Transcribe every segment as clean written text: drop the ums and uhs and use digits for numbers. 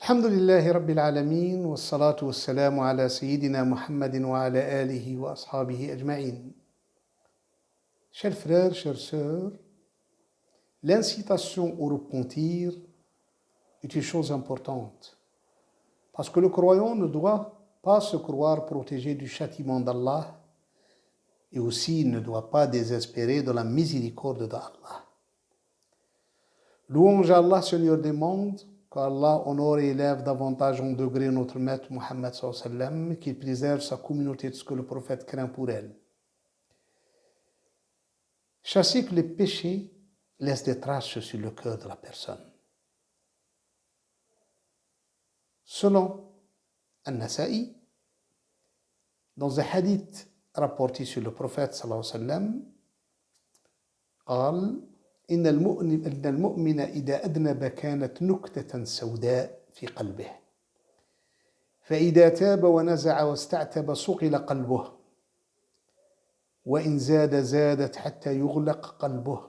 الحمد لله رب العالمين والصلاة والسلام على سيدنا محمد وعلى آله وأصحابه أجمعين. Chers frères, chères sœurs, l'incitation au repentir est une chose importante parce que le croyant ne doit pas se croire protégé du châtiment d'Allah et aussi il ne doit pas désespérer de la miséricorde d'Allah. Louange à Allah, Seigneur des mondes, qu'Allah honore et élève davantage en degré notre maître Mohammed sallallahu alayhi wa sallam, qu'il préserve sa communauté de ce que le prophète craint pour elle. Sachez que les péchés laissent des traces sur le cœur de la personne. Selon An-Nasa'i, dans un hadith rapporté sur le prophète sallallahu alayhi wa sallam, قال إن المؤمن إذا أذنب كانت نكتة سوداء في قلبه فإذا تاب ونزع واستعتب صقل قلبه وإن زادت حتى يغلق قلبه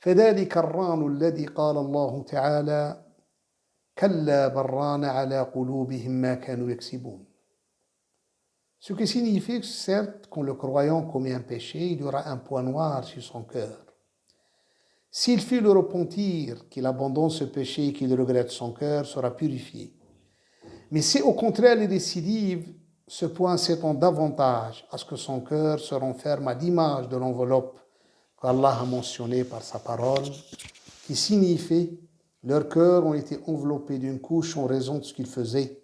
فذلك الران الذي قال الله تعالى كلا بران على قلوبهم ما كانوا يكسبون. Ce qui signifie que certes, quand le croyant commet un péché, il y aura un point noir sur son cœur. S'il fait le repentir, qu'il abandonne ce péché et qu'il regrette, son cœur sera purifié. Mais si au contraire il récidive, ce point s'étend davantage à ce que son cœur se renferme à l'image de l'enveloppe qu'Allah a mentionnée par sa parole, qui signifie leurs cœurs ont été enveloppés d'une couche en raison de ce qu'ils faisaient.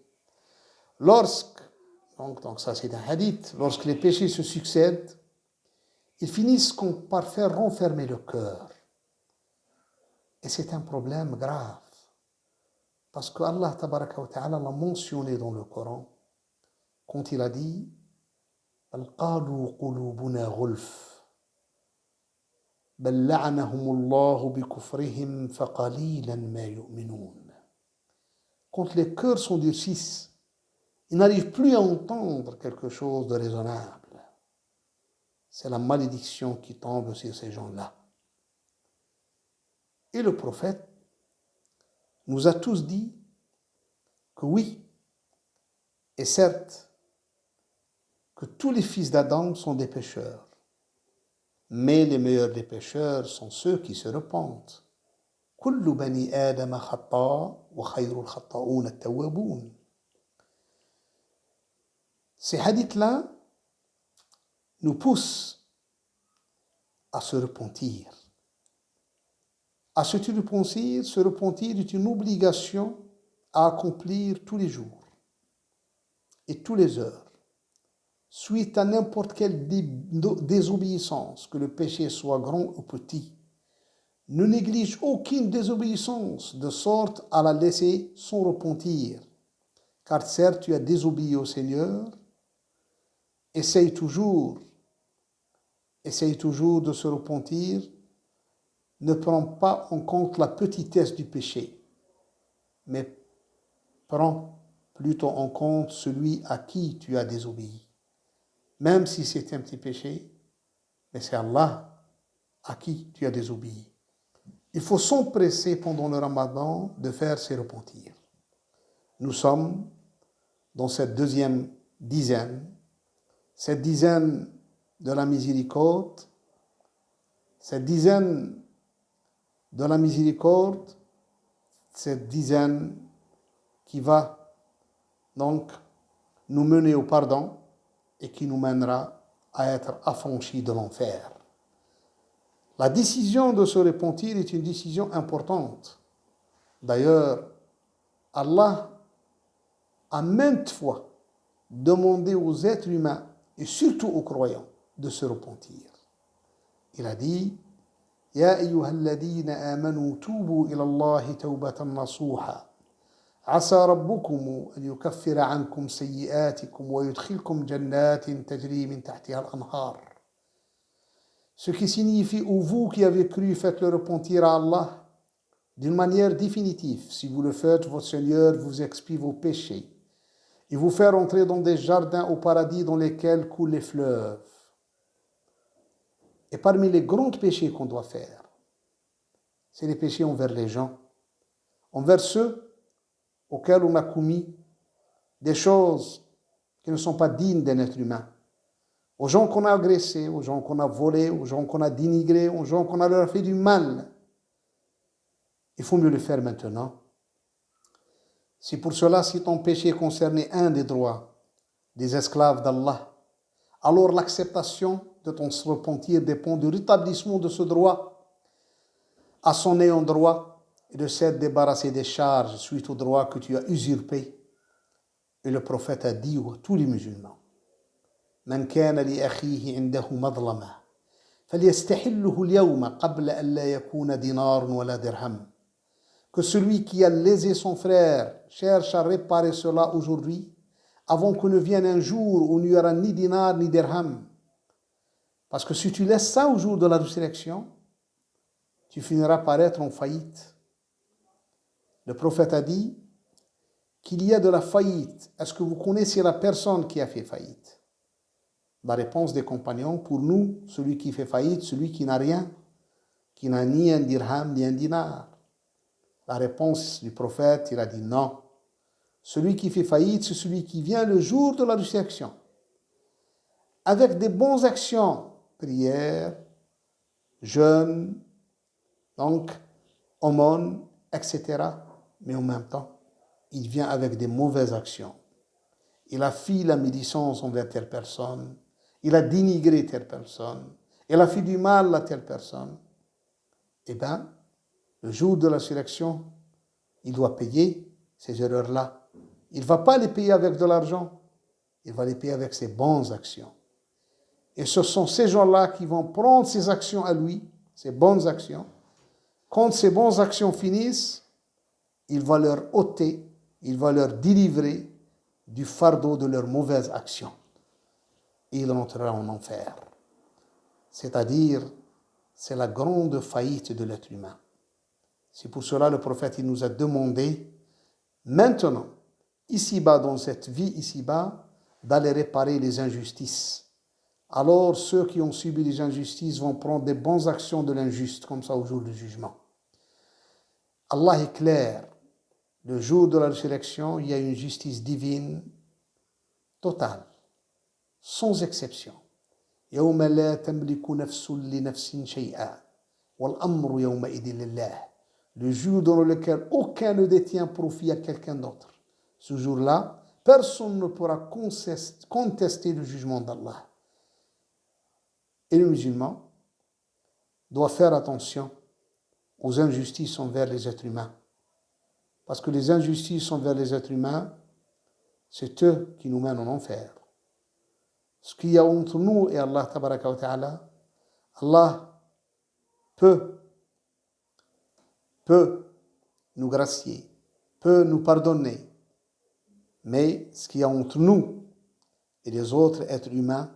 Donc ça c'est un hadith, lorsque les péchés se succèdent, ils finissent par faire renfermer le cœur. Et c'est un problème grave. Parce que Allah tabaraka wa ta'ala l'a mentionné dans le Coran quand il a dit بل قالوا قلوبنا غلف بل لعنهم الله بكفرهم فقليلا ما يؤمنون. Quand les cœurs sont durcis, ils n'arrivent plus à entendre quelque chose de raisonnable. C'est la malédiction qui tombe sur ces gens-là. Et le prophète nous a tous dit que oui, et certes, que tous les fils d'Adam sont des pécheurs. Mais les meilleurs des pécheurs sont ceux qui se repentent. كل بني آدم خطاء وخير الخطاؤون التوابون. Ces hadiths-là nous poussent à se repentir. À se repentir est une obligation à accomplir tous les jours et toutes les heures, suite à n'importe quelle désobéissance, que le péché soit grand ou petit. Ne néglige aucune désobéissance de sorte à la laisser sans repentir, car certes tu as désobéi au Seigneur. Essaye toujours de se repentir. Ne prends pas en compte la petitesse du péché, mais prends plutôt en compte celui à qui tu as désobéi. Même si c'est un petit péché, mais c'est Allah à qui tu as désobéi. Il faut s'empresser pendant le Ramadan de faire ses repentirs. Nous sommes dans cette deuxième dizaine, cette dizaine de la miséricorde, cette dizaine qui va donc nous mener au pardon et qui nous mènera à être affranchis de l'enfer. La décision de se repentir est une décision importante. D'ailleurs, Allah a maintes fois demandé aux êtres humains et surtout aux croyants de se repentir. Il a dit يا أيها الذين آمنوا توبوا إلى الله توبة نصوحا عسى ربكم أن يكفر عنكم سيئاتكم ويدخلكم جنات تجري من تحتها الأنهار. Ce qui signifie, ou vous qui avez cru, faites-le repentir à Allah d'une manière définitive. Si vous le faites, votre Seigneur vous expie vos péchés et vous fait entrer dans des jardins au paradis dans lesquels coulent les fleuves. Et parmi les grands péchés qu'on doit faire, c'est les péchés envers les gens, envers ceux auxquelles on a commis des choses qui ne sont pas dignes d'un être humain, aux gens qu'on a agressés, aux gens qu'on a volés, aux gens qu'on a dénigrés, aux gens qu'on a leur fait du mal. Il faut mieux le faire maintenant. C'est pour cela, si ton péché concernait un des droits des esclaves d'Allah, alors l'acceptation de ton repentir dépend du rétablissement de ce droit à son ayant droit et de s'être débarrassé des charges suite au droit que tu as usurpé. Et le prophète a dit à tous les musulmans: من كان لأخيه عنده مظلمة فليستحله اليوم قبل أن لا يكون دينار ولا درهم. Que celui qui a lésé son frère cherche à réparer cela aujourd'hui, avant que ne vienne un jour où il n'y aura ni dinar ni dirham. Parce que si tu laisses ça au jour de la résurrection, tu finiras par être en faillite. Le prophète a dit qu'il y a de la faillite. Est-ce que vous connaissez la personne qui a fait faillite? La réponse des compagnons: pour nous, celui qui fait faillite, celui qui n'a rien, qui n'a ni un dirham ni un dinar. La réponse du prophète, il a dit non. Celui qui fait faillite, c'est celui qui vient le jour de la résurrection, avec des bonnes actions, prière, jeûne, donc aumône, etc. Mais en même temps, il vient avec des mauvaises actions. Il a fait la médisance envers telle personne, il a dénigré telle personne, il a fait du mal à telle personne. Eh bien, le jour de la résurrection, il doit payer ces erreurs-là. Il ne va pas les payer avec de l'argent, il va les payer avec ses bonnes actions. Et ce sont ces gens-là qui vont prendre ces actions à lui, ces bonnes actions. Quand ces bonnes actions finissent, il va leur ôter, il va leur délivrer du fardeau de leurs mauvaises actions. Et il entrera en enfer. C'est-à-dire, c'est la grande faillite de l'être humain. C'est pour cela que le prophète il nous a demandé, maintenant, ici-bas, dans cette vie ici-bas, d'aller réparer les injustices. Alors ceux qui ont subi les injustices vont prendre des bonnes actions de l'injuste, comme ça au jour du jugement. Allah est clair. Le jour de la résurrection, il y a une justice divine totale, sans exception. يوم لا تملك نفس لنفس شيئا والأمر يومئذ لله. Le jour dans lequel aucun ne détient profit à quelqu'un d'autre. Ce jour-là, personne ne pourra contester le jugement d'Allah. Et le musulman doit faire attention aux injustices envers les êtres humains. Parce que les injustices envers les êtres humains, c'est eux qui nous mènent en enfer. Ce qu'il y a entre nous et Allah, tabaraka wa ta'ala, Allah peut nous gracier, peut nous pardonner. Mais ce qu'il y a entre nous et les autres êtres humains,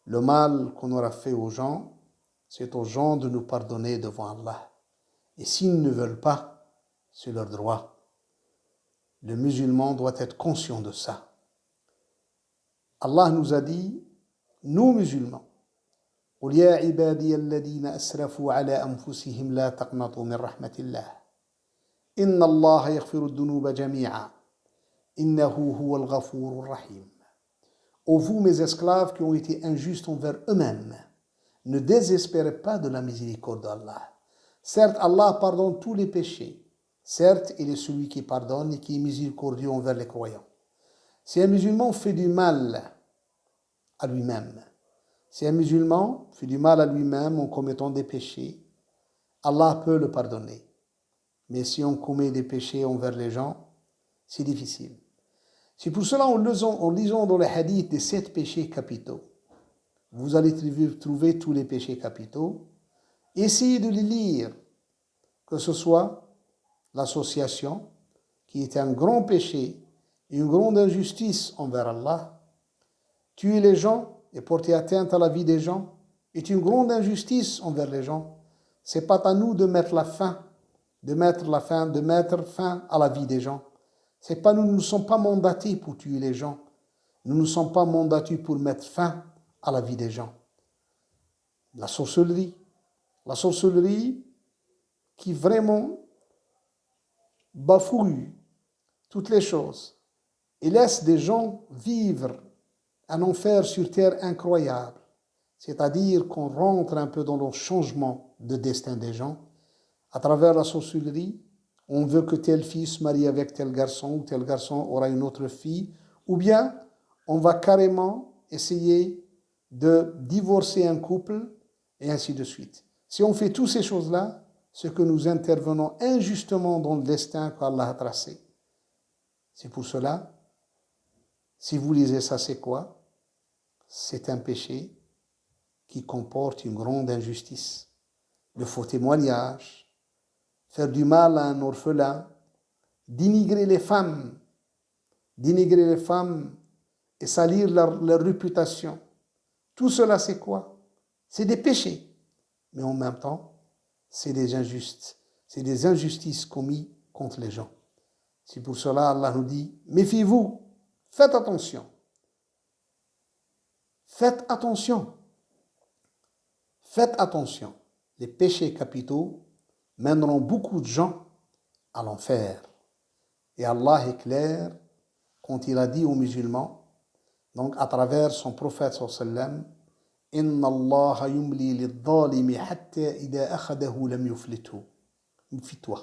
le mal qu'on aura fait aux gens, c'est aux gens de nous pardonner devant Allah. Et s'ils ne veulent pas, c'est leur droit. Le musulman doit être conscient de ça. Allah nous a dit, nous musulmans, قل يا عبادي الذين أسرفوا على أنفسهم لا تقنطوا من رحمة الله إن الله يغفر الذنوب جميعا إنه هو الغفور الرحيم. Ô vous mes esclaves qui ont été injustes envers eux-mêmes, ne désespérez pas de la miséricorde d'Allah. Certes, Allah pardonne tous les péchés. Certes, il est celui qui pardonne et qui est miséricordieux envers les croyants. Si un musulman fait du mal à lui-même, si un musulman fait du mal à lui-même en commettant des péchés, Allah peut le pardonner. Mais si on commet des péchés envers les gens, c'est difficile. C'est pour cela en lisant dans les hadiths des 7 péchés capitaux, vous allez trouver tous les péchés capitaux. Essayez de les lire, que ce soit l'association, qui est un grand péché, une grande injustice envers Allah. Tuer les gens et porter atteinte à la vie des gens est une grande injustice envers les gens. Ce n'est pas à nous de mettre fin à la vie des gens. C'est pas nous ne sommes pas mandatés pour tuer les gens. Nous ne sommes pas mandatés pour mettre fin à la vie des gens. La sorcellerie qui vraiment bafouille toutes les choses et laisse des gens vivre un enfer sur terre incroyable. C'est-à-dire qu'on rentre un peu dans le changement de destin des gens à travers la sorcellerie. On veut que telle fille se marie avec tel garçon ou tel garçon aura une autre fille. Ou bien on va carrément essayer de divorcer un couple et ainsi de suite. Si on fait toutes ces choses-là, c'est que nous intervenons injustement dans le destin qu'Allah a tracé. C'est pour cela, si vous lisez ça, c'est quoi? C'est un péché qui comporte une grande injustice. Le faux témoignage, faire du mal à un orphelin, dénigrer les femmes et salir leur réputation. Tout cela, c'est quoi? C'est des péchés. Mais en même temps, c'est des injustices commises contre les gens. C'est pour cela Allah nous dit, méfiez-vous, faites attention. Faites attention. Faites attention. Les péchés capitaux mèneront beaucoup de gens à l'enfer. Et Allah est clair quand il a dit aux musulmans, donc à travers son prophète sallam, Inna Allah yumli lid-dhalimi hatta idha akhadahu lam yuflithu. Méfie-toi.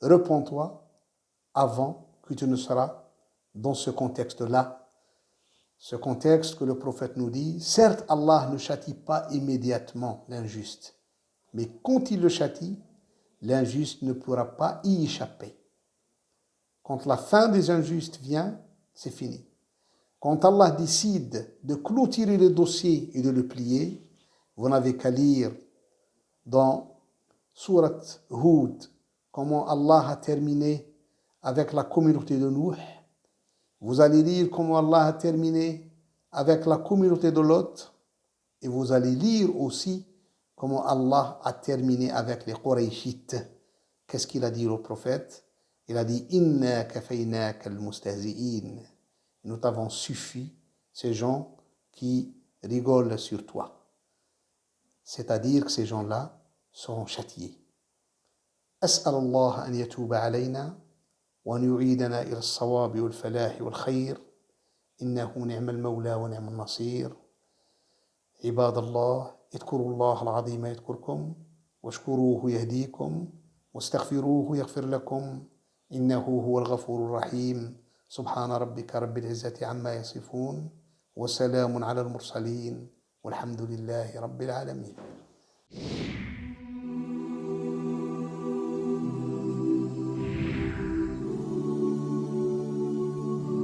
Repends-toi avant que tu ne seras dans ce contexte-là. Ce contexte que le prophète nous dit, certes Allah ne châtie pas immédiatement l'injuste, mais quand il le châtie, l'injuste ne pourra pas y échapper. Quand la fin des injustes vient, c'est fini. Quand Allah décide de clôturer le dossier et de le plier, vous n'avez qu'à lire dans Surat Hud comment Allah a terminé avec la communauté de Nuh. Vous allez lire comment Allah a terminé avec la communauté de Lot. Et vous allez lire aussi comment Allah a terminé avec les Qurayshites. Qu'est-ce qu'il a dit au prophète? Il a dit « Inna kafaynaka al-mustahzi'in » Nous t'avons suffi, ces gens qui rigolent sur toi. C'est-à-dire que ces gens-là seront châtiés. أسأل الله أن يتوب علينا وأن يعيدنا إلى الصواب والفلاح والخير إنه نعم المولى ونعم النصير عباد الله اذكروا الله العظيم يذكركم واشكروه يهديكم واستغفروه يغفر لكم إنه هو الغفور الرحيم سبحان ربك رب العزة عما يصفون وسلام على المرسلين والحمد لله رب العالمين